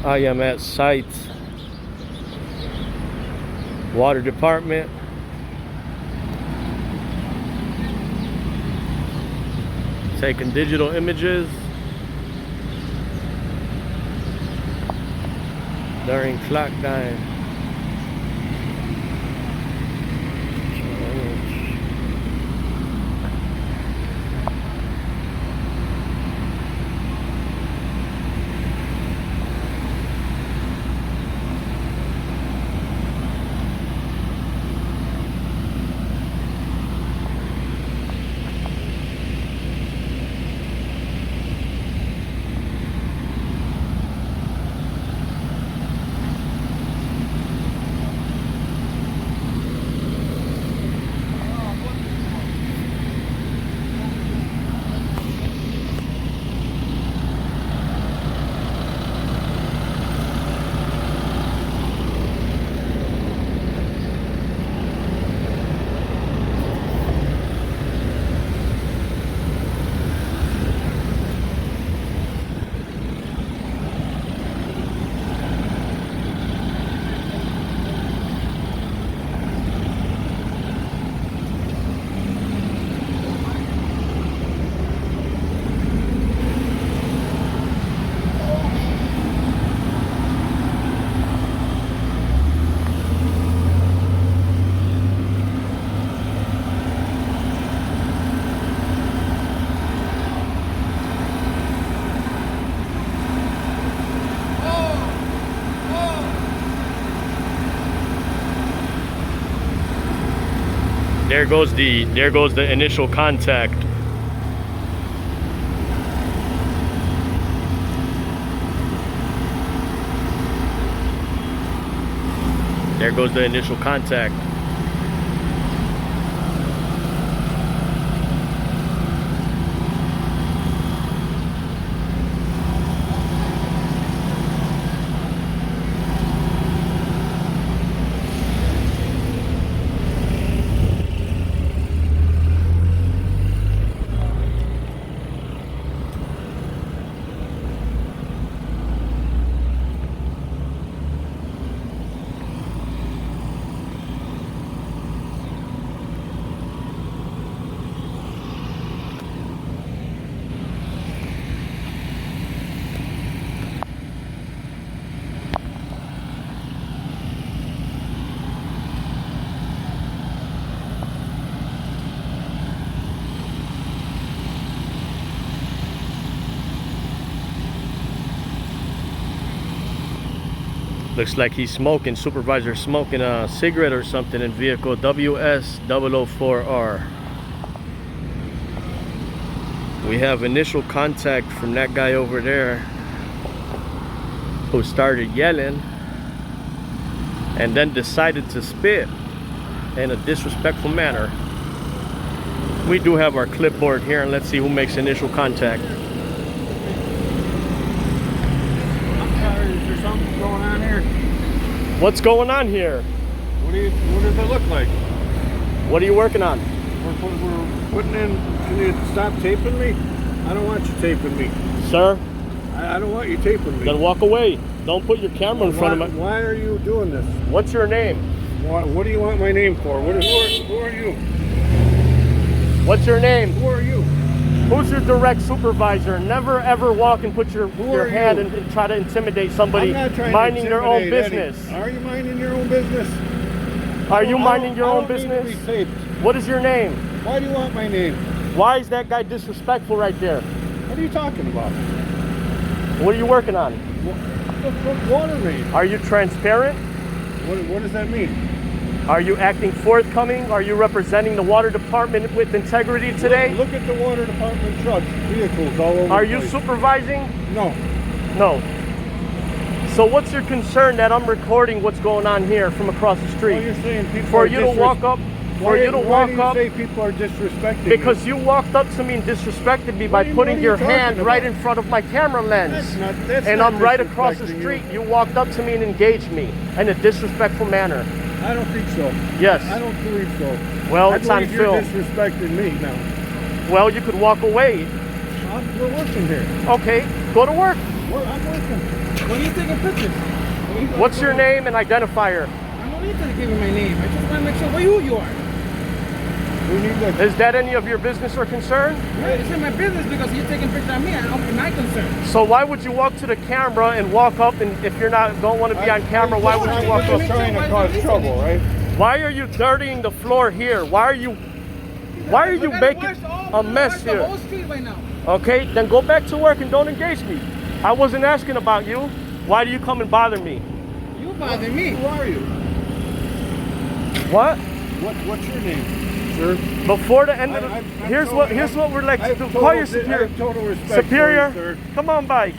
I am at site. Water department. Taking digital images during clock time. There goes the initial contact. There goes the initial contact. Looks like he's smoking. Supervisor smoking a cigarette or something in vehicle WS004R. We have initial contact from that guy over there who started yelling and then decided to spit in a disrespectful manner. We do have our clipboard here, and let's see who makes initial contact. Something going on here? What's going on here? What does it look like? What are you working on? We're putting in. Can you stop taping me? I don't want you taping me. Sir? I don't want you taping me. Then walk away. Don't put your camera in front of me. Why are you doing this? What's your name? What do you want my name for? Who are you? What's your name? Who are you? Who's your direct supervisor? Never ever walk and put your hand and try to intimidate somebody minding their own business. Are you minding your own business? Are you minding your own business? Need to be taped. What is your name? Why do you want my name? Why is that guy disrespectful right there? What are you talking about? What are you working on? What water main? Are you transparent? What does that mean? Are you acting forthcoming? Are you representing the water department with integrity today? Look at the water department trucks, vehicles all over. Are you supervising? No. No. So what's your concern that I'm recording what's going on here from across the street? Well, you're saying people for you to walk up, why do you say people are disrespecting because you walked up to me and disrespected me by putting your hand right in front of my camera lens. And I'm right across the street. You walked up to me and engaged me in a disrespectful manner. I don't think so. Yes. I don't believe so. Well, it's on film. You're disrespecting me now. Well, you could walk away. We're working here. Okay, go to work. I'm working. What are you taking pictures? What's your name and identifier? I don't need to give you my name. I just want to make sure who you are. We need that. Is that any of your business or concern? Right, it's in my business because you're taking pictures of me. I don't my concern. So why would you walk to the camera and walk up, and if you're not don't want to be on camera, why would you walk I'm up? trying to cause trouble, right? Why are you dirtying the floor here? Why are you making a mess The here? whole street right now. Okay, then go back to work and don't engage me. I wasn't asking about you. Why do you come and bother me? You bother me. Who are you? What? What's your name, sir? Before the end of the here's what we're like to do. Call your superior. Total respect Superior, for you, sir. come on by.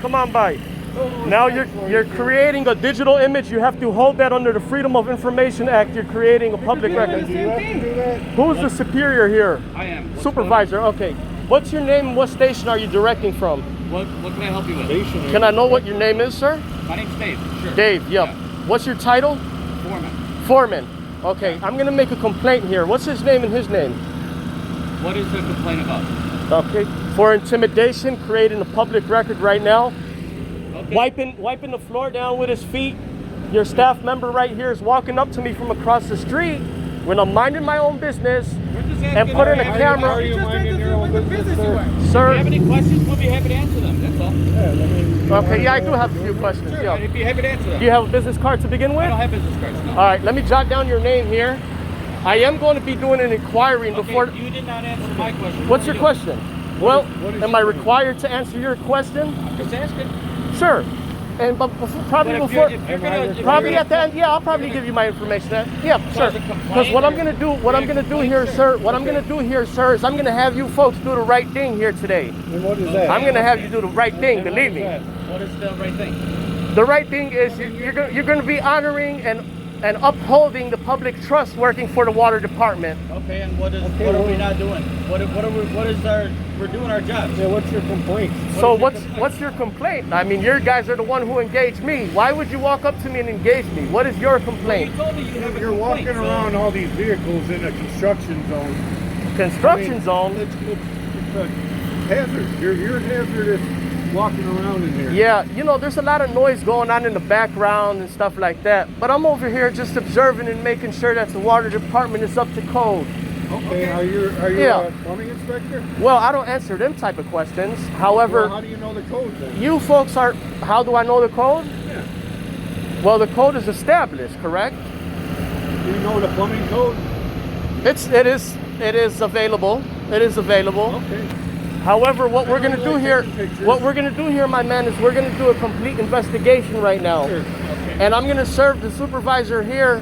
Total Now respect for you're you, sir. creating a digital image. You have to hold that under the Freedom of Information Act. You're creating a public doing record. Do you have to do that? Who's the superior here? I am. Supervisor. Okay. What's your name and what station are you directing from? What can I help you with? Station. Can I know what your name is, sir? My name's Dave. Sure. Dave, yep. What's your title? Foreman. Foreman. Okay, I'm gonna make a complaint here. What's his name and his name? What is the complaint about? Okay. For intimidation, creating a public record right now. Okay. Wiping the floor down with his feet. Your staff member right here is walking up to me from across the street when I'm minding my own business We're just and asking putting a if camera. Are you Just minding trying to your see own what the business, business you sir? are. you have Sir, any questions, we'll be happy to answer them. That's all. Yeah, I mean, okay, yeah, I do have a few questions. Sure. Yeah. I'd be happy to answer them. Do you have a business card to begin I with? don't have business cards. No. All right, let me jot down your name here. I am going to be doing an inquiry Okay, before. you did not answer my question. What's your What are you? question? Well, what is am I your- required to answer your question? I'm just asking. Sure. And but before, probably But if before, you're gonna, probably at the end, yeah, I'll probably give you my information. Yeah, sure. Cause a complaint Because what I'm or- gonna do, what I'm gonna do complaint, here, sir. sir, what I'm gonna do here, sir, is I'm gonna have you folks do the right thing here today. And what is that? I'm gonna have you do the right thing. Believe me. What is the right thing? The right thing is you're gonna be honoring and upholding the public trust working for the water department. Okay, and what Okay, are well- we not doing? We're doing our jobs. Yeah, what's your complaint? So is your complaint? what's your complaint? I mean, your guys are the one who engaged me. Why would you walk up to me and engage me? What is your You complaint? told me you have a You're complaint, walking so- around all these vehicles in a construction zone. Construction I mean, zone. It's a hazard. You're hazardous walking around in here. Yeah, you know, there's a lot of noise going on in the background and stuff like that. But I'm over here just observing and making sure that the water department is up to code. Okay, are you Yeah. a plumbing inspector? Well, I don't answer them type of questions. However, Well, how do you know the code then? you folks are, how do I know the code? Yeah. Well, the code is established, correct? Do you know the plumbing code? It is available. It is available. Okay. However, what I we're don't gonna do like here, taking pictures. what we're gonna do here, my man, is we're gonna do a complete investigation right now. Sure. And I'm gonna serve the supervisor here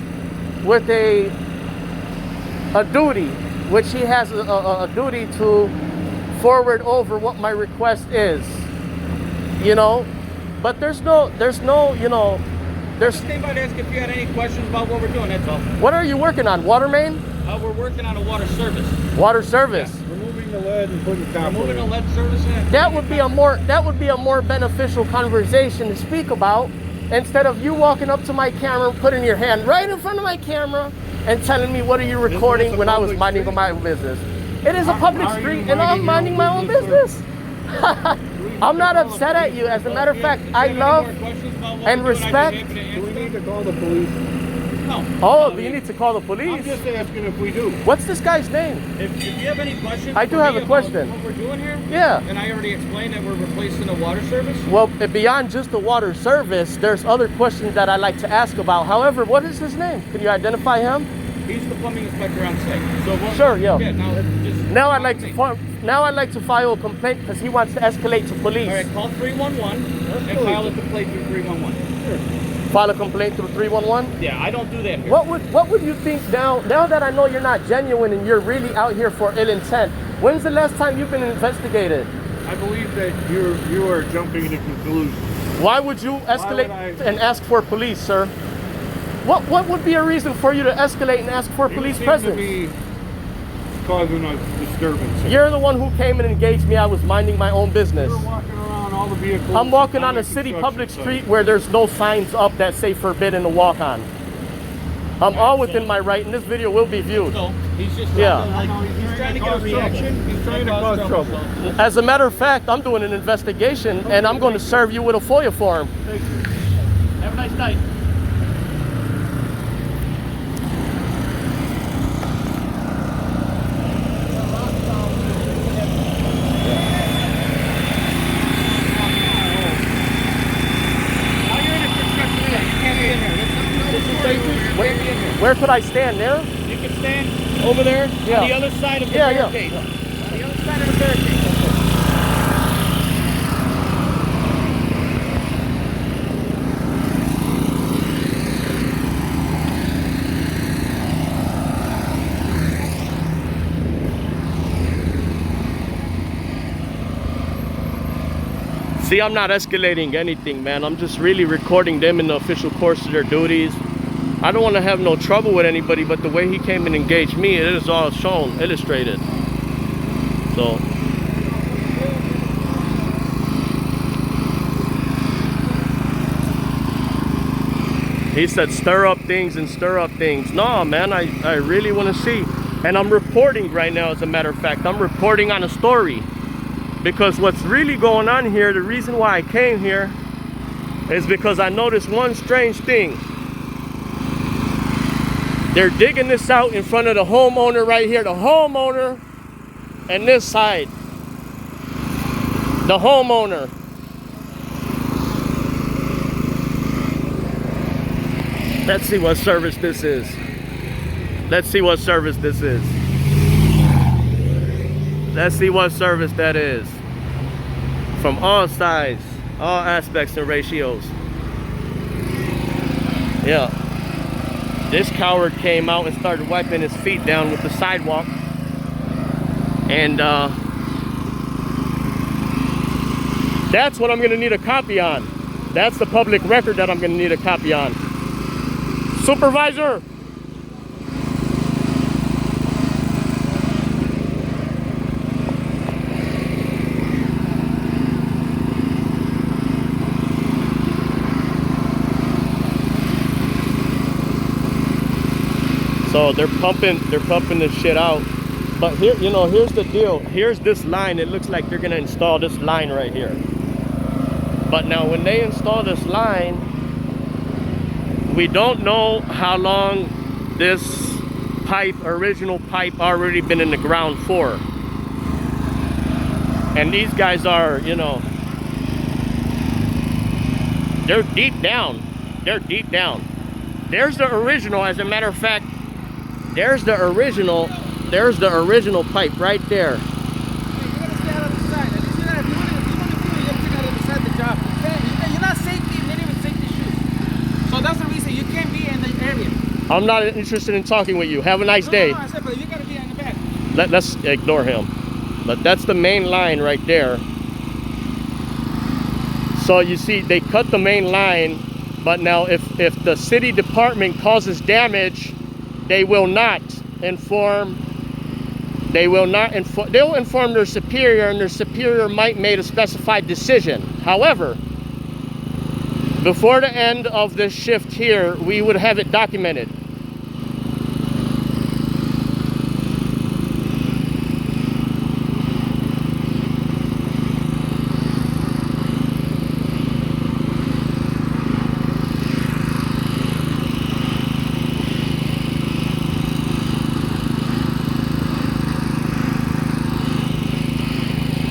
with a duty, which he has a duty to forward over what my request is. You know, but there's no, you know, there's. Just came by to ask if you had any questions about what we're doing, that's all. What are you working on? Water main? We're working on a water service. Water service. Removing the lead and putting the We're copper moving in. a lead service in. That would be a more beneficial conversation to speak about instead of you walking up to my camera, putting your hand right in front of my camera and telling me what are you recording a when I was public minding street? my business. It is a public Are you street and I'm minding minding my your own own business. I'm not upset at you. As a matter of fact, I love and respect. Do we need to call the police? No. Oh, do you need to call the I'm police? just asking if we do. What's this guy's name? If you have any questions, I do for have me a about question. What we're doing here? Yeah. And I already explained that we're replacing the water service. Well, beyond just the water service, there's other questions that I like to ask about. However, what is his name? Can you identify him? He's the plumbing inspector on site. So what? Sure, yeah. Now, Now I'd like to file a complaint because he wants to escalate to police. All right, call 311 and file a complaint through 311. File a complaint through 311. Yeah, I don't do that here. What would you think now that I know you're not genuine and you're really out here for ill intent? When's the last time you've been investigated? I believe that you are jumping to conclusions. Why would you escalate and ask for police, sir? What would be a reason for you to escalate and ask for police You seem presence? to be causing a disturbance. You're the one who came and engaged me. I was minding my own business. You're walking around all the vehicles. I'm walking on the a city construction public site. street where there's no signs up that say forbidden to walk on. I'm all within my right, and this video will be viewed. So he's just Yeah. he's trying to get a cause reaction. He's trying to cause trouble. As a matter of fact, I'm doing an investigation, and I'm going to serve you with a FOIA form. Thank you. Have a nice night. Where could I stand there? You can stand over there Yeah. on the other side of the Yeah, yeah. barricade. On the other side of the barricade. See, I'm not escalating anything, man. I'm just really recording them in the official course of their duties. I don't want to have no trouble with anybody, but the way he came and engaged me, it is all shown, illustrated. So he said stir up things and stir up things. No, man, I really want to see. And I'm reporting right now, as a matter of fact. I'm reporting on a story. Because what's really going on here, the reason why I came here is because I noticed one strange thing. They're digging this out in front of the homeowner right here. The homeowner and this side. The homeowner. Let's see what service this is. Let's see what service this is. Let's see what service that is. From all sides, all aspects and ratios. Yeah. This coward came out and started wiping his feet down with the sidewalk. And that's what I'm gonna need a copy on. That's the public record that I'm gonna need a copy on. Supervisor! So they're pumping this shit out. But here, you know, here's the deal. Here's this line. It looks like they're gonna install this line right here. But now when they install this line, we don't know how long this pipe, original pipe, already been in the ground for. And these guys are, you know, they're deep down. They're deep down. There's the original, as a matter of fact. There's the original pipe right there. You're gonna stay out of the side. And you see that if you want to you have to get out of the side of the job. You're not safety, and they didn't even safety shoes. So that's the reason you can't be in the area. I'm not interested in talking with you. Have a nice day. No, I said, but you gotta be in the back. Let's ignore him. But that's the main line right there. So you see, they cut the main line, but now if the city department causes damage, they will not inform. They'll inform their superior, and their superior might make a specified decision. However, before the end of this shift here, we would have it documented.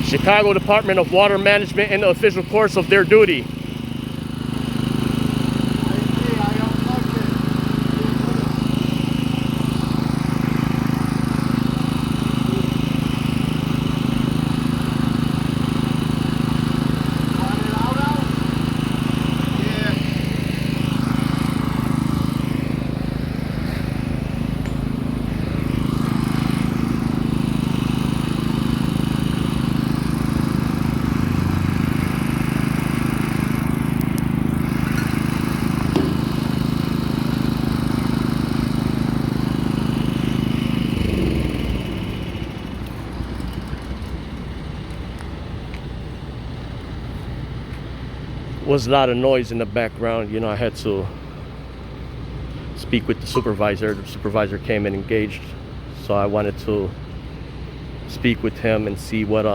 Chicago Department of Water Management in the official course of their duty. Was a lot of noise in the background. You know, I had to speak with the supervisor. The supervisor came and engaged, so I wanted to speak with him and see what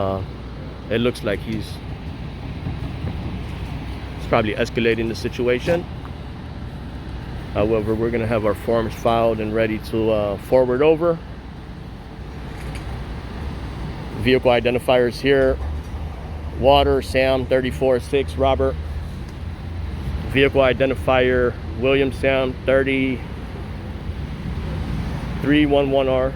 it looks like he's probably escalating the situation. However, we're going to have our forms filed and ready to forward over. Vehicle identifiers here. Water, Sam, 34-6, Robert. Vehicle identifier, William Sam, 311R.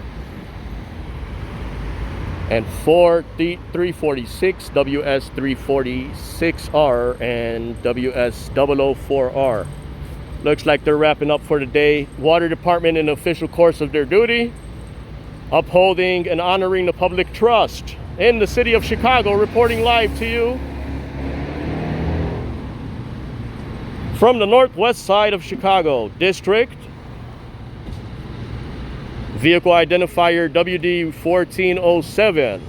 And 346, WS346R and WS004R. Looks like they're wrapping up for the day. Water Department in the official course of their duty, upholding and honoring the public trust in the city of Chicago, reporting live to you from the northwest side of Chicago district. Vehicle identifier WD1407.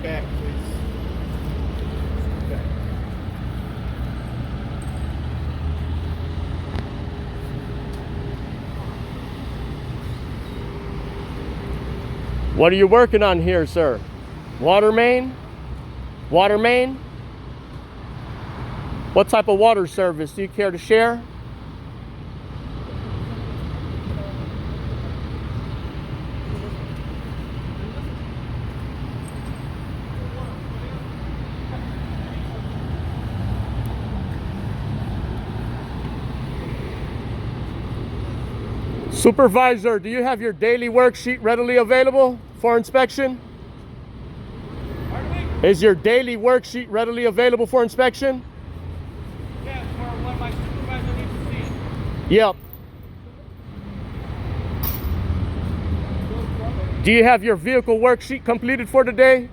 Back, please. Back. What are you working on here, sir? Water main? Water main? What type of water service do you care to share? Supervisor, do you have your daily worksheet readily available for inspection? Is your daily worksheet readily available for inspection? Yeah, for when my supervisor needs to see it. Yep. Do you have your vehicle worksheet completed for today?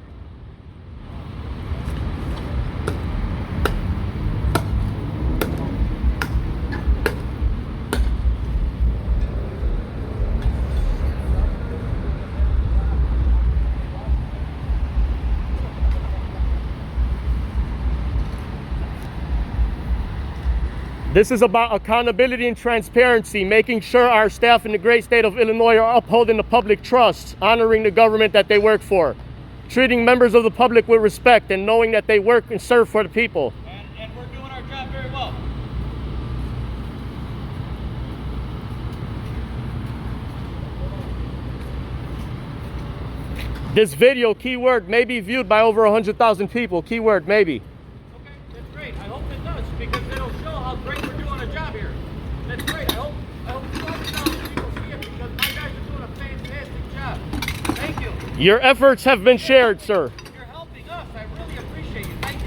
This is about accountability and transparency, making sure our staff in the great state of Illinois are upholding the public trust, honoring the government that they work for, treating members of the public with respect, and knowing that they work and serve for the people. And we're doing our job very well. This video, keyword, may be viewed by over 100,000 people. Keyword, maybe. Okay, that's great. I hope it does, because it'll show how great we're doing our job here. That's great. I hope 200,000 people see it, because my guys are doing a fantastic job. Thank you. Your efforts have been shared, sir. You're helping us. I really appreciate you. Thank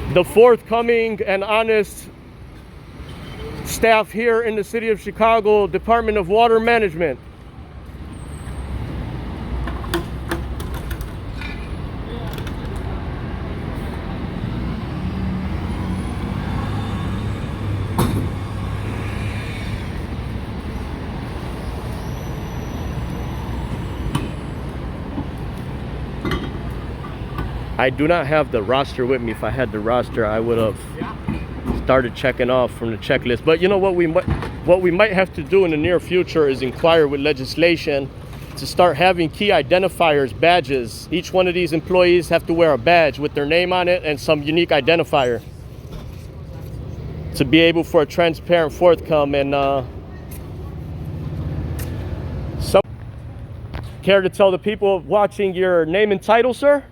you. The forthcoming and honest staff here in the city of Chicago, Department of Water Management. I do not have the roster with me. If I had the roster, I would have started checking off from the checklist. But you know what we might have to do in the near future is inquire with legislation to start having key identifiers, badges. Each one of these employees have to wear a badge with their name on it and some unique identifier to be able for a transparent forthcome. And some care to tell the people watching your name and title, sir?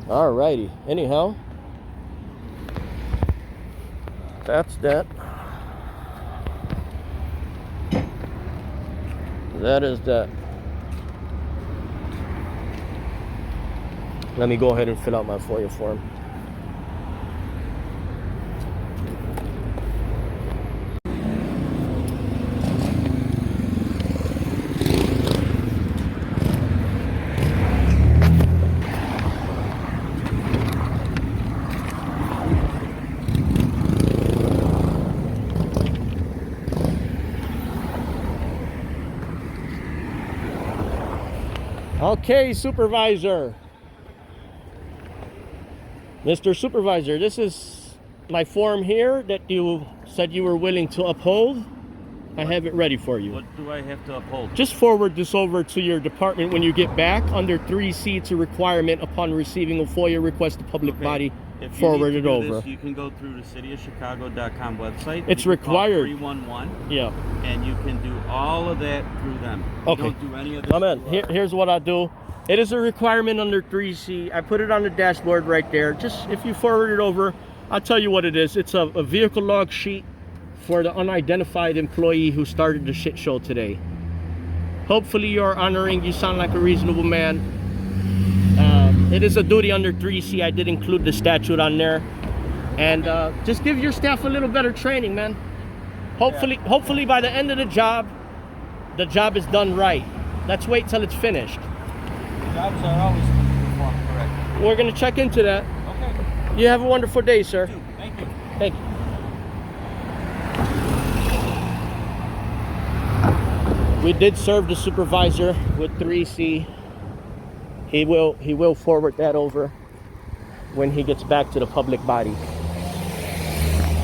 Alrighty, anyhow, that's that. That is that. Let me go ahead and fill out my FOIA form. Okay, Supervisor. Mr. Supervisor, this is my form here that you said you were willing to uphold. I have it ready for you. What do I have to uphold? Just forward this over to your department when you get back. Under 3C, it's a requirement upon receiving a FOIA request, the public body If you forward need it to do over. This, you can go through the cityofchicago.com website. It's You can call required. 311, Yeah. and you can do all of that through them. Okay. You don't do any of this. Amen. through our- Here's what I do. It is a requirement under 3C. I put it on the dashboard right there. Just if you forward it over, I'll tell you what it is. It's a vehicle log sheet for the unidentified employee who started the shit show today. Hopefully you're honoring. You sound like a reasonable man. It is a duty under 3C. I did include the statute on there. And just give your staff a little better training, man. Hopefully by the end of the job is done right. Let's wait till it's finished. Jobs are always performed correctly. We're gonna check into that. Okay. You have a wonderful day, sir. Thank you. Thank you. We did serve the supervisor with 3C. He will forward that over when he gets back to the public body.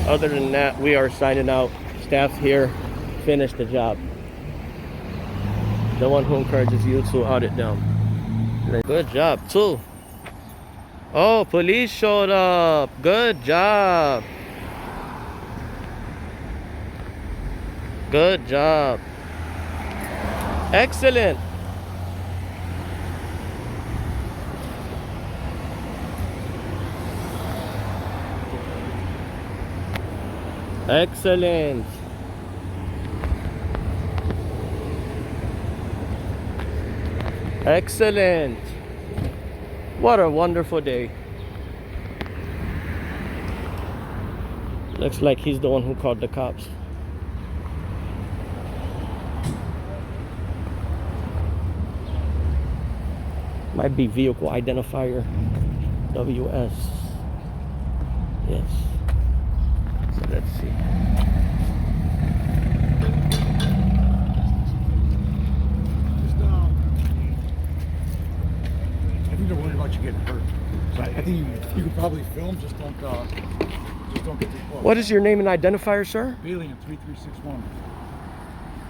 Other than that, we are signing out. Staff here finished the job. The one who encourages you to audit them. Good job too. Oh, police showed up. Good job. Good job. Excellent. Excellent. Excellent. What a wonderful day. Looks like he's the one who called the cops. Might be vehicle identifier. WS. Yes. So let's see. I think they're worried about you getting hurt. So I think you could probably film, just don't get too close. What is your name and identifier, sir? Bailey in 3361.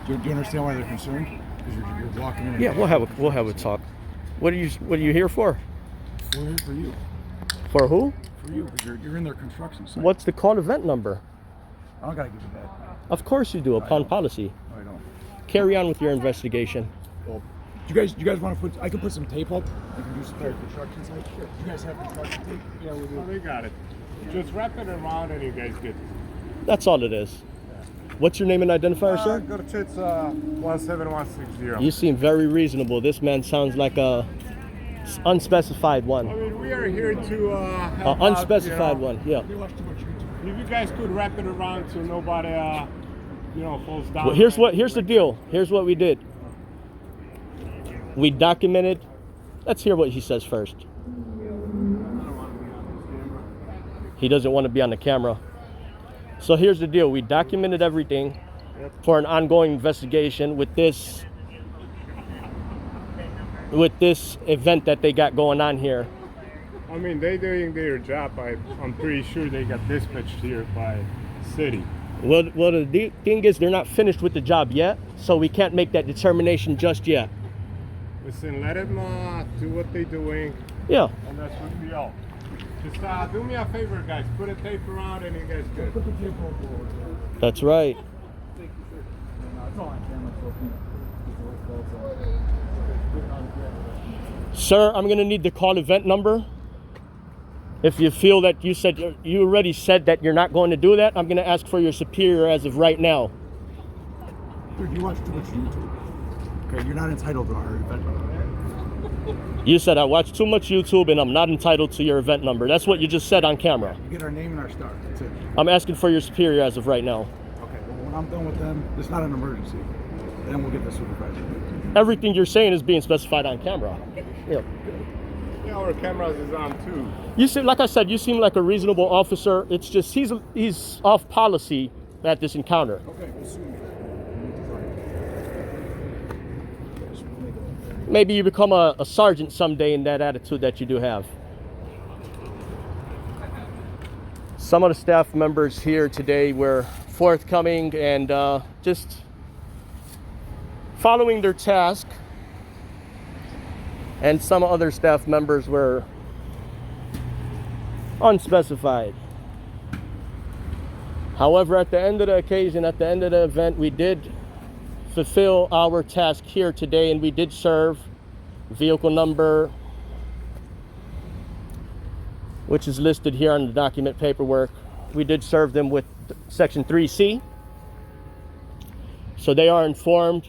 Do you understand why they're concerned? Because you're blocking in. Yeah, we'll have a talk. What are you here for? We're here for you. For who? For you, because you're in their construction site. What's the call event number? I don't gotta give you that. Of course you do, upon policy. No, I don't. Carry on with your investigation. Well, do you guys want to put? I can put some tape up. I can do some construction site. Sure. Do you guys have construction tape? Yeah, we do. Oh, they got it. Just wrap it around and you guys get it. That's all it is. What's your name and identifier, sir? Go to Chits 17160. You seem very reasonable. This man sounds like a unspecified I one. mean, we are here to help out, Unspecified you know. one, yeah. They watch too much YouTube. If you guys could wrap it around so nobody, falls down. Well, here's the deal. Here's what we did. We documented. Let's hear what he says first. He doesn't want to be on the camera. So here's the deal. We documented everything for an ongoing investigation with this event that they got going on here. I mean, they're doing their job. I'm pretty sure they got dispatched here by city. Well, the thing is, they're not finished with the job yet, so we can't make that determination just yet. Listen, let them do what they're doing, Yeah. and that's what we all. Just do me a favor, guys. Put a tape around and you guys good. Put the tape over. That's right. Thank you, sir. No, it's all on camera, so Sir, I'm gonna need the call event number. If you feel that you already said that you're not going to do that, I'm gonna ask for your superior as of right now. Dude, you watch too much YouTube. Okay, you're not entitled to our event. You said I watch too much YouTube and I'm not entitled to your event number. That's what you just said on camera. You get our name and our star. That's it. I'm asking for your superior as of right now. Okay, well, when I'm done with them, it's not an emergency. Then we'll get the supervisor. Everything you're saying is being specified on camera. Yeah. Yeah, our cameras is on too. You seem, like I said, you seem like a reasonable officer. It's just he's off policy at this encounter. Okay, we'll sue me. Maybe you become a sergeant someday in that attitude that you do have. some of the staff members here today were forthcoming and just following their task, and some other staff members were unspecified. However, at the end of the occasion, at the end of the event, we did fulfill our task here today, and we did serve vehicle number, which is listed here on the document paperwork. We did serve them with section 3C. So they are informed.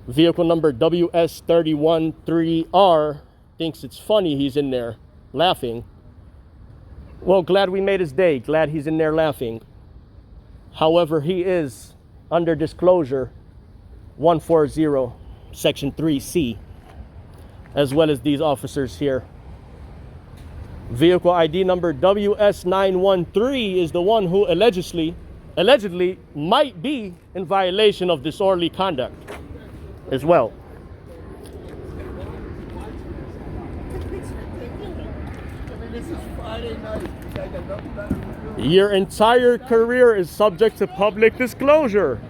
Vehicle number WS313R thinks it's funny he's in there laughing. Well, glad we made his day. Glad he's in there laughing. However, he is under disclosure 140, section 3C, as well as these officers here. Vehicle ID number WS913 is the one who allegedly might be in violation of disorderly conduct as well. Your entire career is subject to public disclosure.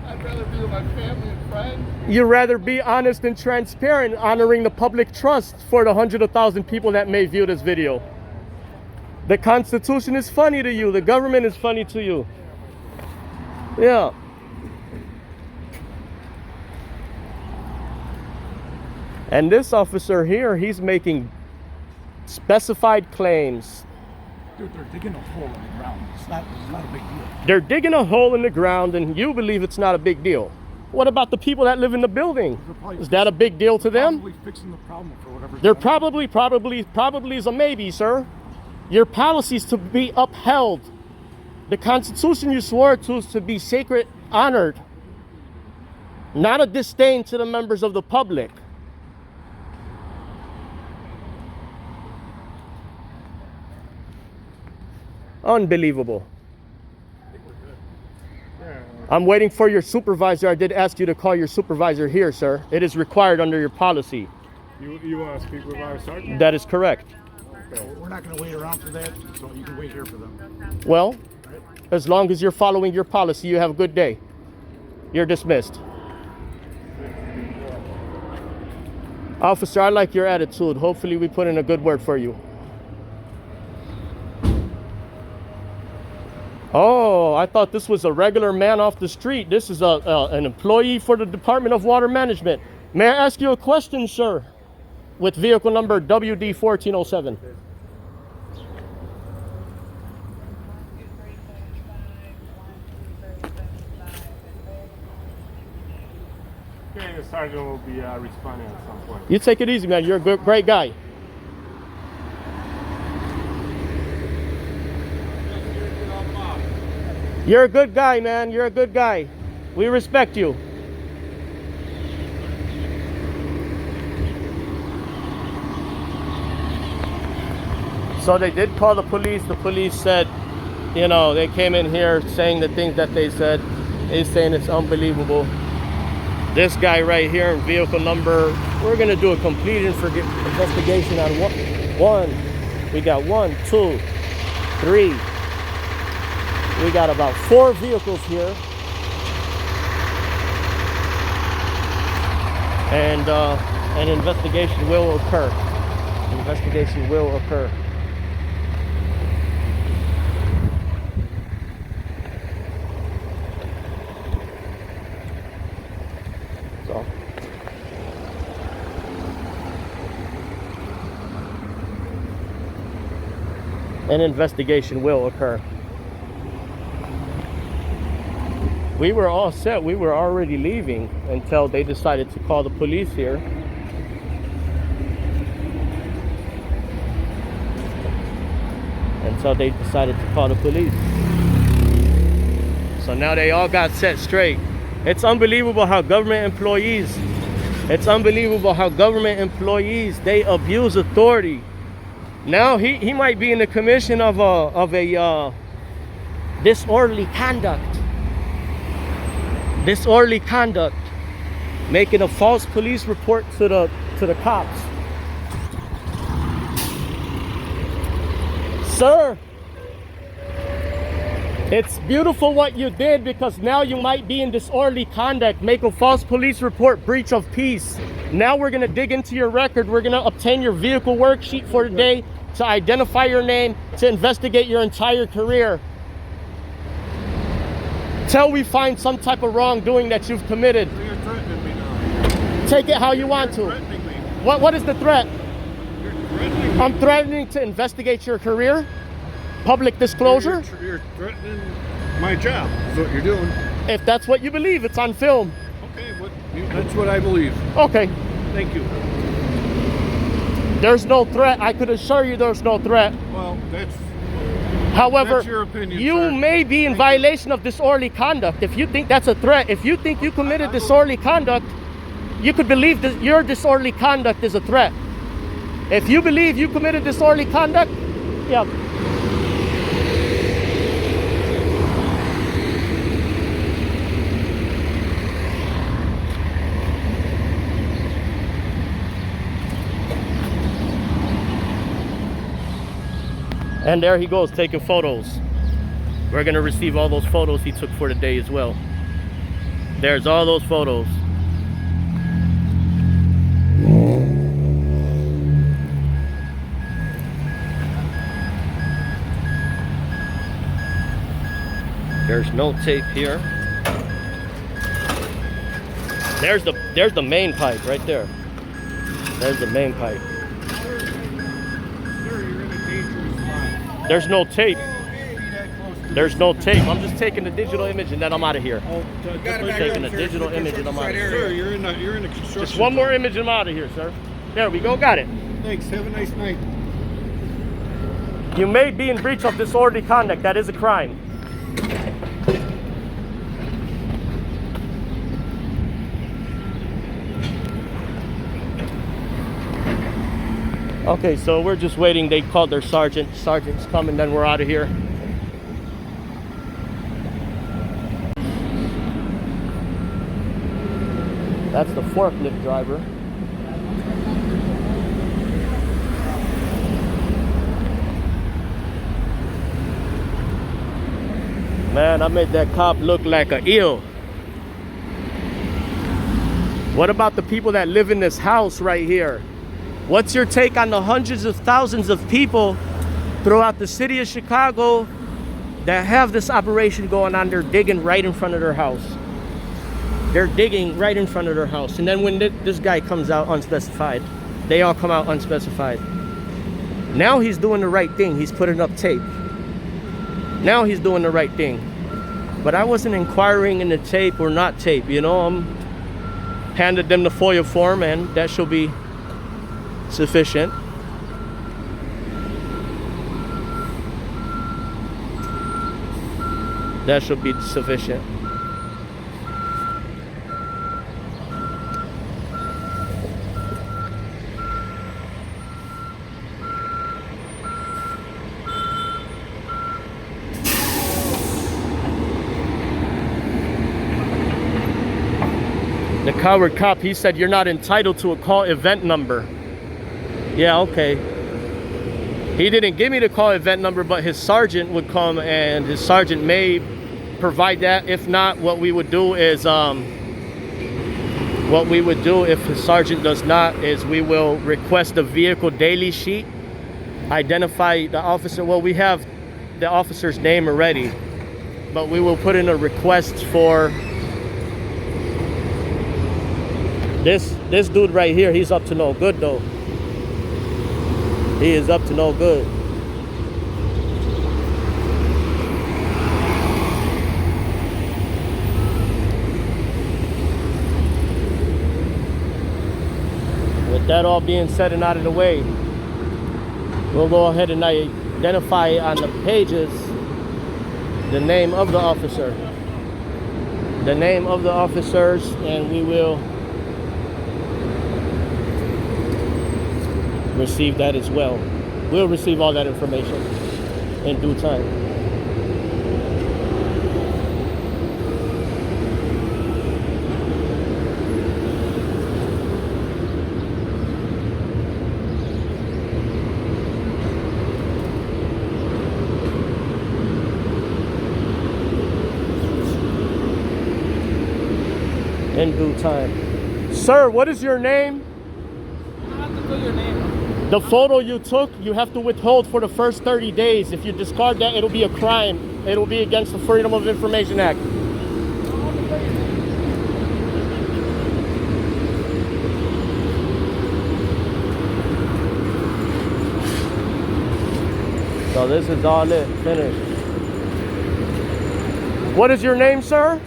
I'd rather be with my family and friends. You'd rather be honest and transparent, honoring the public trust for the 100,000 people that may view this video. The Constitution is funny to you. The government is funny to you. Yeah. And this officer here, he's making specified claims. Dude, they're digging a hole in the ground. It's not a big deal. They're digging a hole in the ground, and you believe it's not a big deal. What about the people that live in the building? Is that a big deal to them? Probably fixing the problem for whatever. They're probably is a maybe, sir. Your policies to be upheld. The Constitution you swore to is to be sacred, honored, not a disdain to the members of the public. Unbelievable. I'm waiting for your supervisor. I did ask you to call your supervisor here, sir. It is required under your policy. You want to speak with our sergeant? That is correct. Okay. We're not going to wait around for that, so you can wait here for them. Well, as long as you're following your policy, you have a good day. You're dismissed. Officer, I like your attitude. Hopefully we put in a good word for you. Oh, I thought this was a regular man off the street. This is an employee for the Department of Water Management. May I ask you a question, sir? With vehicle number WD1407. Okay, the sergeant will be responding at some point. You take it easy, man. You're a good, great guy. You're a good guy, man. You're a good guy. We respect you. So they did call the police. The police said, you know, they came in here saying the things that they said. They're saying it's unbelievable. This guy right here in vehicle number, we're going to do a complete investigation on one. We got 1, 2, 3. We got about 4 vehicles here. And an investigation will occur. Investigation will occur. So. An investigation will occur. We were all set. We were already leaving until they decided to call the police here. Until they decided to call the police. So now they all got set straight. It's unbelievable how government employees, they abuse authority. Now he might be in the commission of a disorderly conduct. Disorderly conduct, making a false police report to the cops. Sir, It's beautiful what you did, because now you might be in disorderly conduct, make a false police report, breach of peace. Now we're gonna dig into your record. We're gonna obtain your vehicle worksheet for today to identify your name, to investigate your entire career. Till we find some type of wrongdoing that you've committed. So you're threatening me now. Take it how you want to. Threatening me. What is the threat? You're threatening me. I'm threatening to investigate your career, public disclosure. You're threatening my job. Is what you're doing. If that's what you believe, it's on film. Okay, that's what I believe. Okay. Thank you. There's no threat. I could assure you there's no threat. Well, that's However, That's your opinion, you sir. may be in violation of disorderly conduct. If you think that's a threat, if you think you committed disorderly conduct, you could believe that your disorderly conduct is a threat. If you believe you committed disorderly conduct, yeah. And there he goes, taking photos. We're gonna receive all those photos he took for the day as well. There's all those photos. There's no tape here. There's the main pipe right there. There's the main pipe. There's no tape. There's no tape. I'm just taking the digital image and then I'm out of here. Taking a digital image and I'm out of here. Sir, you're in a construction. Just one more image and I'm out of here, sir. There we go. Got it. Thanks. Have a nice night. You may be in breach of disorderly conduct. That is a crime. Okay, so we're just waiting. They called their sergeant. Sergeant's coming, then we're out of here. That's the forklift driver. Man, I made that cop look like a eel. What about the people that live in this house right here? What's your take on the hundreds of thousands of people throughout the city of Chicago that have this operation going on? They're digging right in front of their house. They're digging right in front of their house. And then when this guy comes out unspecified, they all come out unspecified. Now he's doing the right thing. He's putting up tape. Now he's doing the right thing. But I wasn't inquiring in the tape or not tape, you know. I'm handed them the FOIA form and that should be sufficient. That should be sufficient. The coward cop, he said you're not entitled to a call event number. Yeah, okay. He didn't give me the call event number, but his sergeant would come and his sergeant may provide that. If not, what we would do is, if his sergeant does not, is we will request the vehicle daily sheet, identify the officer. Well, we have the officer's name already, but we will put in a request for this dude right here. He's up to no good though. He is up to no good. With that all being said and out of the way, we'll go ahead and identify on the pages the name of the officer. The name of the officers, and we will receive that as well. We'll receive all that information in due time. in due time. Sir, what is your name? You don't have to put your name. The photo you took, you have to withhold for the first 30 days. If you discard that, it'll be a crime. It'll be against the Freedom of Information Act. So this is all it, finished. What is your name, sir?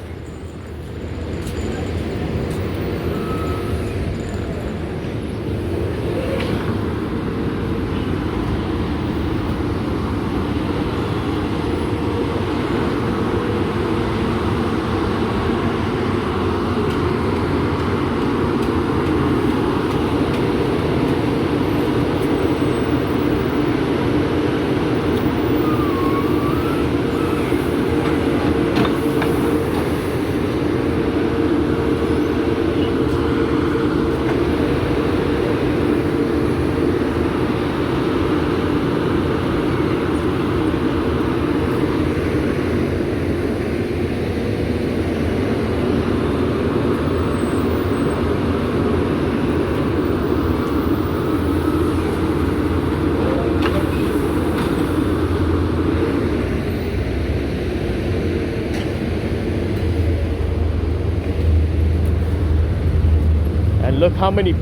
And look how many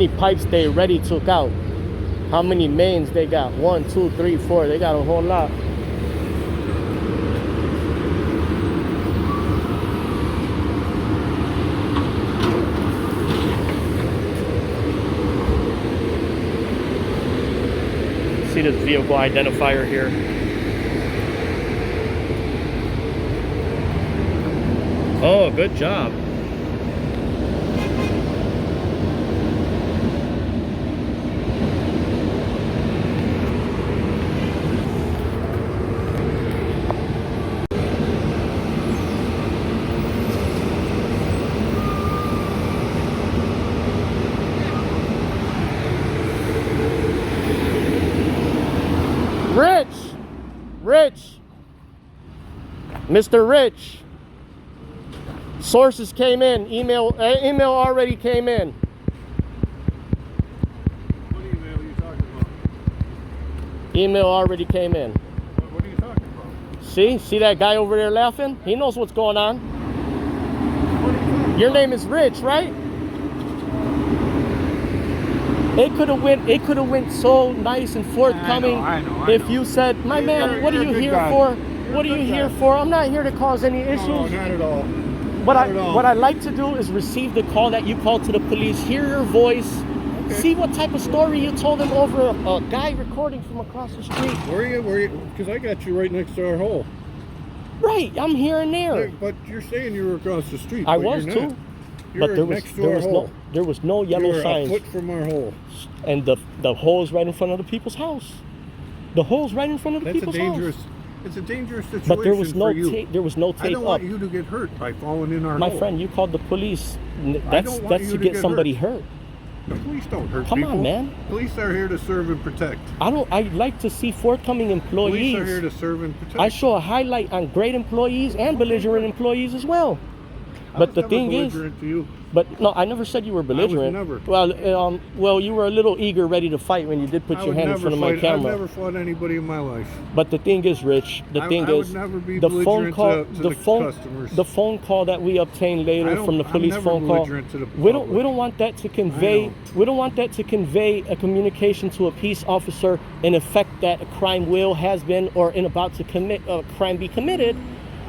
pipes they already took out. How many mains they got? 1, 2, 3, 4. They got a whole lot. See this vehicle identifier here. Oh, good job. Rich, Mr. Rich, sources came in, email already came in. What email are you talking about? Email already came in. What are you talking about? See that guy over there laughing? He knows what's going on. Your name is Rich, right? It could have went so nice and forthcoming. I know. If you said, "My man, what are you here for? What are you here for? I'm not here to cause any issues." No, not at all. What I like to do is receive the call that you called to the police, hear your voice, see what type of story you told them over a guy recording from across the street. Where are you? Because I got you right next to our hole. Right, I'm here and there. But you're saying you were across the street. I but was you're too. not. But You're next to our hole. there was no yellow You're signs. a foot from our hole. And the hole is right in front of the people's house. The hole's right in front of the people's house. It's a dangerous situation. But there was no for you. tape. There was no tape I don't up. want you to get hurt by falling in our My hole. friend, you called the police. don't want That's you to to get get somebody hurt. The police don't hurt Come people. on, man. Police are here to serve and protect. I like to see forthcoming employees. Police are here to serve and protect. I show a highlight on great employees and belligerent employees as well. But the thing is, to you. but no, I never said you were belligerent. never. Well, you were a little eager, ready to fight when you did put your hand in front of my camera. I've never fought anybody in my life. But the thing is, Rich, I would never be the phone belligerent call, to the customers. the phone call that we obtained later from the police I'm never phone call. belligerent to the We public. don't want that to convey. We don't want that to convey a communication to a peace officer in effect that a crime has been or in about to commit a crime be committed.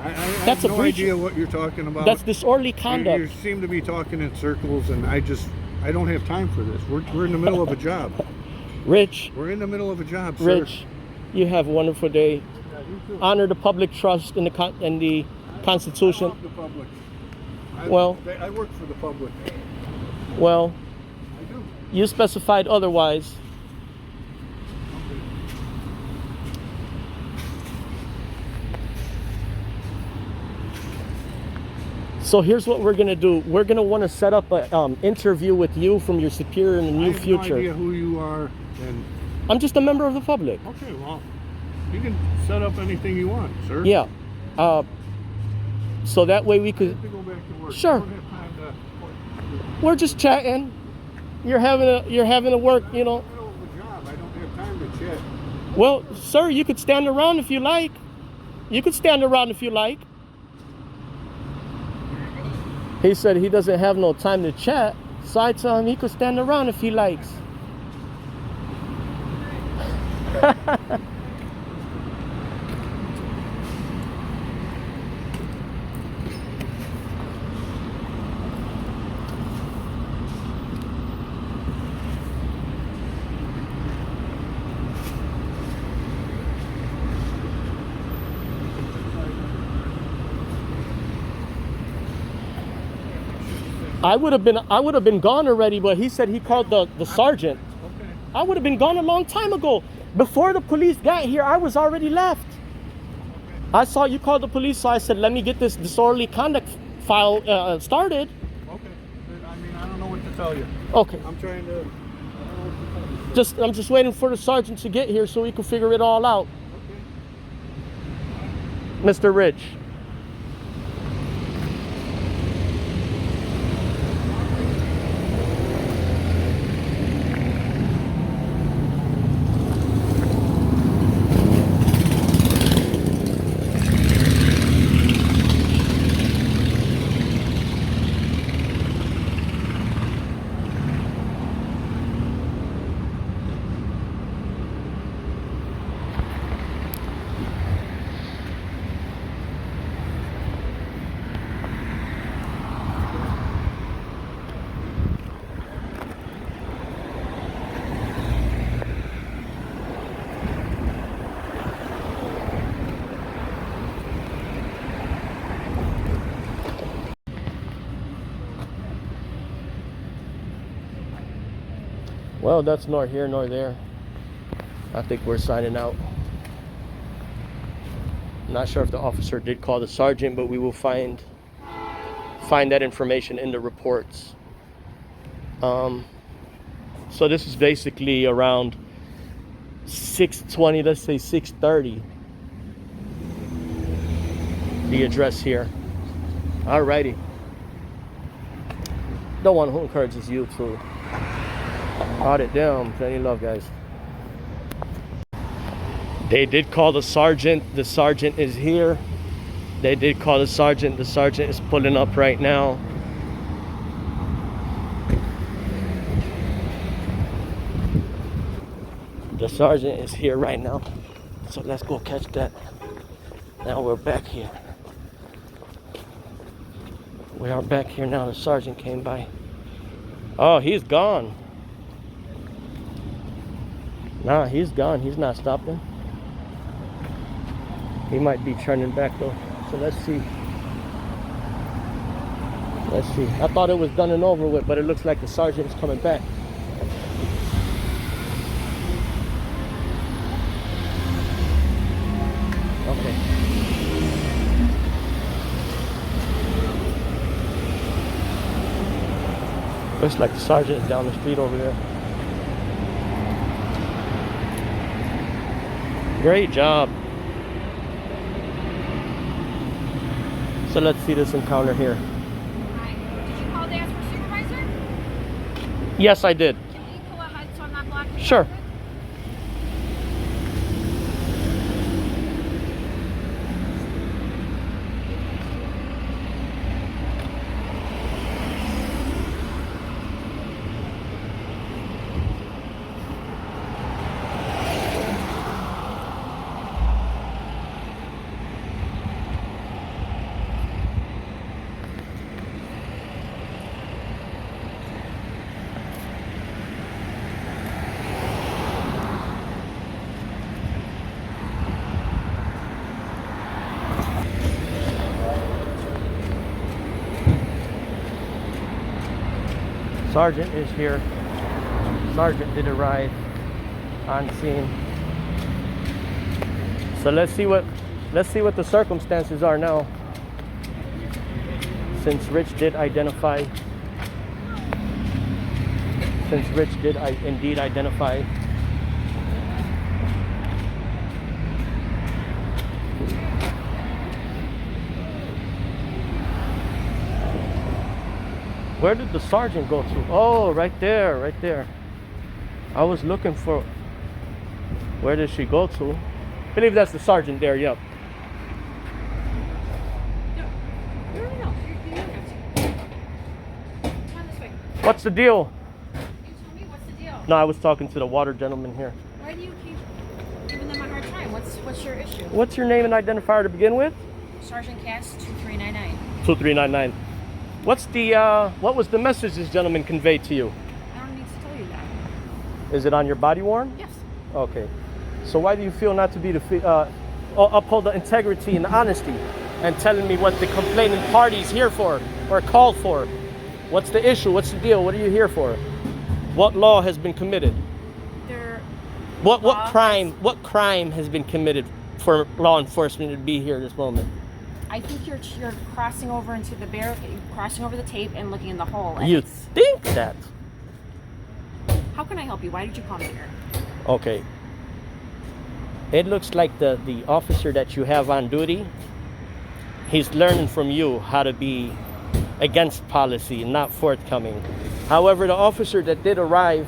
I That's have a no breach. idea what you're talking about. That's disorderly conduct. You seem to be talking in circles, and I don't have time for this. We're in the middle of a job. Rich, We're in the middle of a job, sir. Rich, you have a wonderful day. Honor the public trust in the Constitution. I love the public. I work for the public. Well, I do. you specified otherwise. So here's what we're gonna do. We're gonna want to set up an interview with you from your superior in the near future. I have no idea who you are, and I'm just a member of the public. okay, well, you can set up anything you want, sir. Yeah. So that way we I could. have to go back to work. work. Sure. I don't have time to. We're just chatting. You're having a work, you know. I'm in the middle of a job. I don't have time to chat. Well, sir, you could stand around if you like. You could stand around if you like. He said he doesn't have no time to chat, so I tell him he could stand around if he likes. I would have been gone already, but he said he called the sergeant. Okay. I would have been gone a long time ago. Before the police got here, I was already left. I saw you called the police, so I said, let me get this disorderly conduct file started. Okay. I mean, I don't know what to tell you. Okay. I'm trying to. I don't know what to tell you. I'm just waiting for the sergeant to get here so we can figure it all out. Okay. Mr. Rich. Well, that's nor here nor there. I think we're signing out. I'm not sure if the officer did call the sergeant, but we will find that information in the reports. So this is basically around 6:20, let's say 6:30. The address here. Alrighty. The one who encourages you to audit them. Plenty love, guys. They did call the sergeant. The sergeant is here. They did call the sergeant. The sergeant is pulling up right now. The sergeant is here right now. So let's go catch that. Now we're back here. We are back here now. The sergeant came by. Oh, he's gone. Nah, he's gone. He's not stopping. He might be turning back though. So let's see. Let's see. I thought it was done and over with, but it looks like the sergeant is coming back. Okay. Looks like the sergeant is down the street over there. Great job. So let's see this encounter here. Hi. Did you call to ask for supervisor? Yes, I did. Can we pull ahead so I'm not blocking? Sure. traffic? Sergeant is here. Sergeant did arrive on scene. So let's see what the circumstances are now. Since Rich did identify. Indeed identify. Where did the sergeant go to? Oh, right there, right there. I was looking for. Where did she go to? I believe that's the sergeant there. Yep. No, you don't have to. Come on this way. What's the deal? You tell me what's the deal. No, I was talking to the water gentleman here. Why do you keep giving them a hard time? What's your issue? What's your name and identifier to begin with? Sergeant Cass 2399. 2399. What's the what was the message this gentleman conveyed to you? I don't need to tell you that. Is it on your body worn? Yes. Okay. So why do you feel not to be uphold the integrity and honesty and telling me what the complaining party's here for or called for? What's the issue? What's the deal? What are you here for? What law has been committed? What crime has been committed for law enforcement to be here at this moment? I think you're crossing over into the crossing over the tape and looking in the hole. And You think that? how can I help you? Why did you call me here? Okay. It looks like the officer that you have on duty, he's learning from you how to be against policy and not forthcoming. However, the officer that did arrive,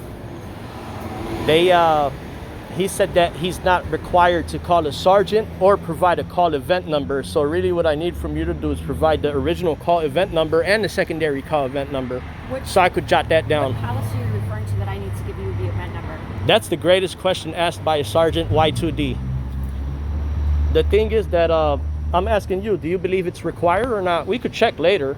he said that he's not required to call a sergeant or provide a call event number. So really what I need from you to do is provide the original call event number and the secondary call event number so I could jot that down. What policy are you referring to that I need to give you the event number? That's the greatest question asked by a sergeant, Y2D. The thing is that I'm asking you, do you believe it's required or not? We could check later,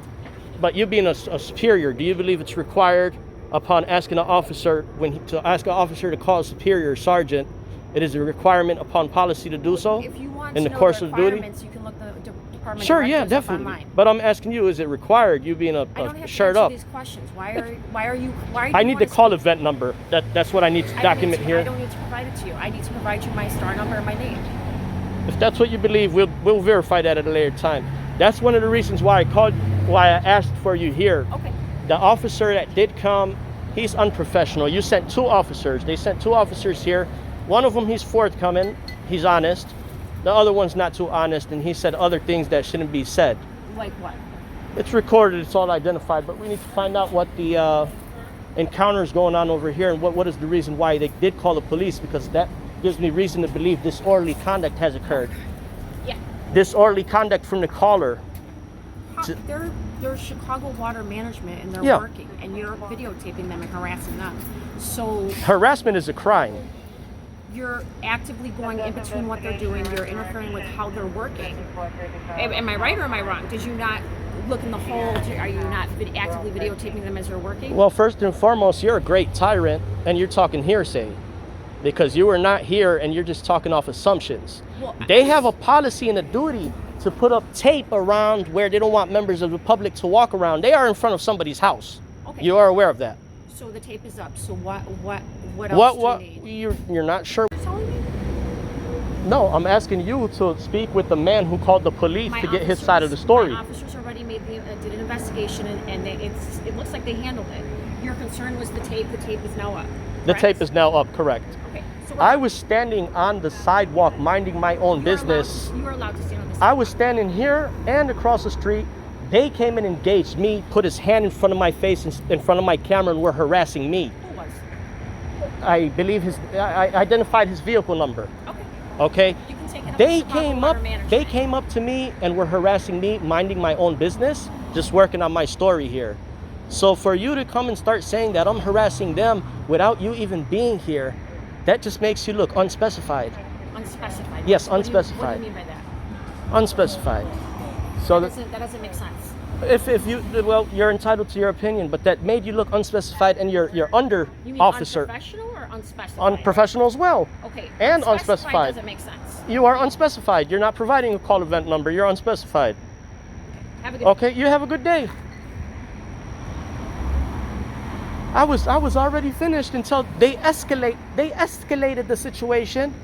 but you being a superior, do you believe it's required upon asking an officer, to ask an officer to call a superior sergeant, it is a requirement upon policy to do so If you want in to the know course the of duty? requirements, you can look the department Sure, yeah, directives up definitely. online. But I'm asking you, is it required? You being I don't a have shirt to up. answer these questions. Why are you? I need the call event number. That's what I need to document I here. don't need to provide it to you. I need to provide you my star number and my name. If that's what you believe, we'll verify that at a later time. That's one of the reasons why I asked for you here. Okay. The officer that did come, he's unprofessional. You sent two officers. They sent two officers here. One of them, he's forthcoming. He's honest. The other one's not too honest, and he said other things that shouldn't be said. Like what? It's recorded. It's all identified. But we need to find out what the encounter is going on over here and what is the reason why they did call the police, because that gives me reason to believe disorderly conduct has occurred. Yeah. Disorderly conduct from the caller. They're Chicago Water Management, and they're Yeah. working, and you're videotaping them and harassing them. So Harassment is a crime. you're actively going in between what they're doing. You're interfering with how they're working. Am I right or am I wrong? Did you not look in the hole? Are you not actively videotaping them as they're working? Well, first and foremost, you're a great tyrant, and you're talking hearsay because you were not here and you're just talking off assumptions. Well, They have a policy and a duty to put up tape around where they don't want members of the public to walk around. They are in front of somebody's house. Okay. You are aware of that. So the tape is up. So what else do you need? You're not sure? Telling me? No, I'm asking you to speak with the man who called the police My to get his side of the story. My officers already did an investigation, and it looks like they handled it. Your concern was the tape. The tape is now up. The correct? tape is now up, correct. Okay. So I was standing on the sidewalk minding my own business. You are allowed to stand on this. I was standing here and across the street. They came and engaged me, put his hand in front of my face, in front of my camera, and were harassing me. Who was? I believe I identified his vehicle number. Okay. Okay? You can take it up They to Chicago came Water up. Management. They came up to me and were harassing me, minding my own business, just working on my story here. So for you to come and start saying that I'm harassing them without you even being here, that just makes you look unspecified. Unspecified. Yes, What unspecified. do you mean by that? Unspecified. So That doesn't make sense. if you, well, you're entitled to your opinion, but that made you look unspecified, and you're under You mean officer. unprofessional or unspecified? Unprofessional as well. Okay. And unspecified unspecified. doesn't make sense. You are unspecified. You're not providing a call event number. You're unspecified. Have a good Okay, you have a good day. I was already finished until they escalated the situation,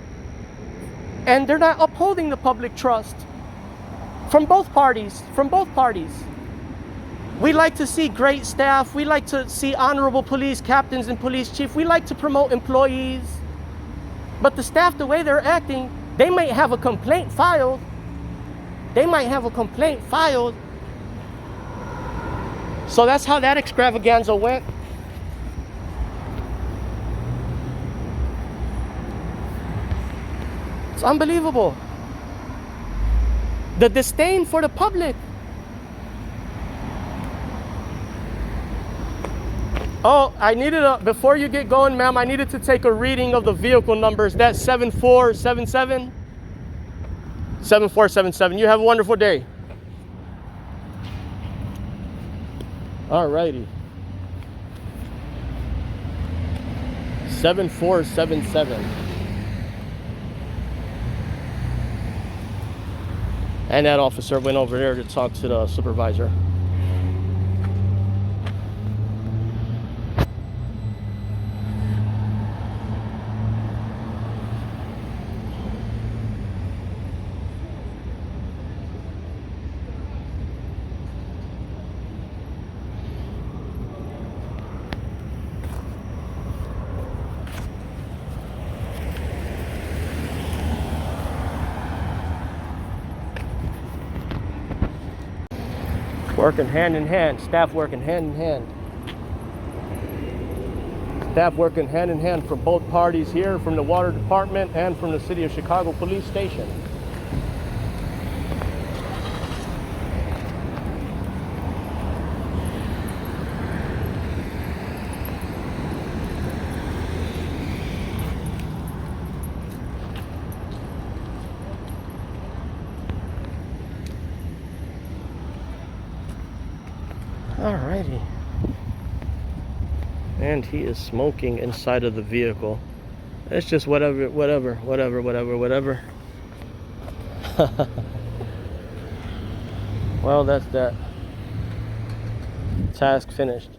and they're not upholding the public trust from both parties. We like to see great staff. We like to see honorable police captains and police chief. We like to promote employees. But the staff, the way they're acting, they might have a complaint filed. So that's how that extravaganza went. It's unbelievable. The disdain for the public. Oh, I needed before you get going, ma'am, I needed to take a reading of the vehicle numbers. That's 7477. 7477. You have a wonderful day. Alrighty. 7477. And that officer went over there to talk to the supervisor. Working hand in hand, staff working hand in hand. Staff working hand in hand from both parties here, from the water department and from the City of Chicago Police Station. Alrighty. And he is smoking inside of the vehicle. It's just whatever. Well, that's that. Task finished.